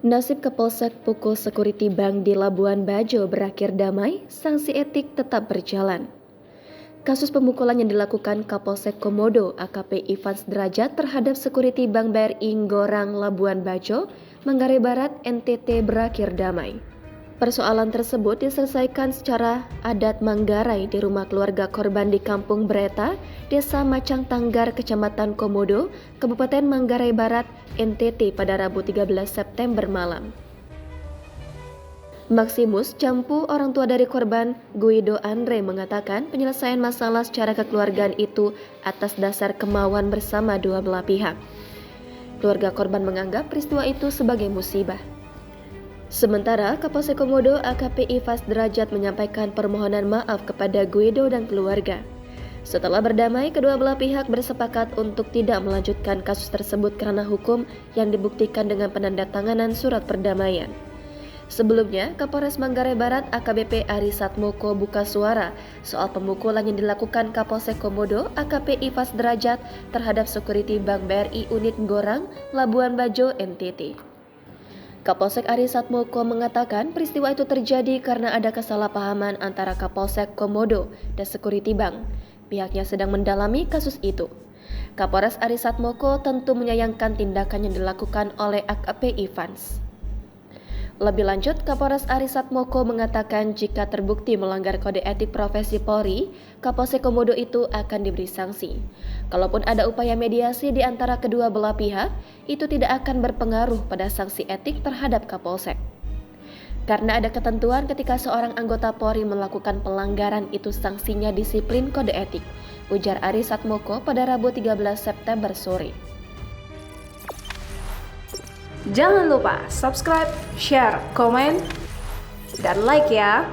Nasib Kapolsek pukul Security Bank di Labuan Bajo berakhir damai, sanksi etik tetap berjalan. Kasus pemukulan yang dilakukan Kapolsek Komodo AKP Ivan Derajat terhadap Security Bank BRI Ngorang Labuan Bajo, Manggarai Barat, NTT berakhir damai. Persoalan tersebut diselesaikan secara adat Manggarai di rumah keluarga korban di Kampung Breta, Desa Macang Tanggar, Kecamatan Komodo, Kabupaten Manggarai Barat, NTT pada Rabu 13 September malam. Maximus Campu, orang tua dari korban, Guido Andre, mengatakan penyelesaian masalah secara kekeluargaan itu atas dasar kemauan bersama dua belah pihak. Keluarga korban menganggap peristiwa itu sebagai musibah. Sementara Kapolsek Komodo AKP Ivan Derajat menyampaikan permohonan maaf kepada Guido dan keluarga. Setelah berdamai, kedua belah pihak bersepakat untuk tidak melanjutkan kasus tersebut karena hukum yang dibuktikan dengan penandatanganan surat perdamaian. Sebelumnya, Kapolres Manggarai Barat AKBP Ari Satmoko buka suara soal pemukulan yang dilakukan Kapolsek Komodo AKP Ivan Derajat terhadap Security Bank BRI Unit Ngorang, Labuan Bajo, NTT. Kapolsek Ari Satmoko mengatakan peristiwa itu terjadi karena ada kesalahpahaman antara Kapolsek Komodo dan Security Bank. Pihaknya sedang mendalami kasus itu. Kapolres Ari Satmoko tentu menyayangkan tindakan yang dilakukan oleh AKP Ivans. Lebih lanjut, Kapolres Ari Satmoko mengatakan jika terbukti melanggar kode etik profesi Polri, Kapolsek Komodo itu akan diberi sanksi. Kalaupun ada upaya mediasi di antara kedua belah pihak, itu tidak akan berpengaruh pada sanksi etik terhadap Kapolsek. Karena ada ketentuan ketika seorang anggota Polri melakukan pelanggaran itu sanksinya disiplin kode etik, ujar Ari Satmoko pada Rabu 13 September sore. Jangan lupa subscribe, share, komen, dan like ya!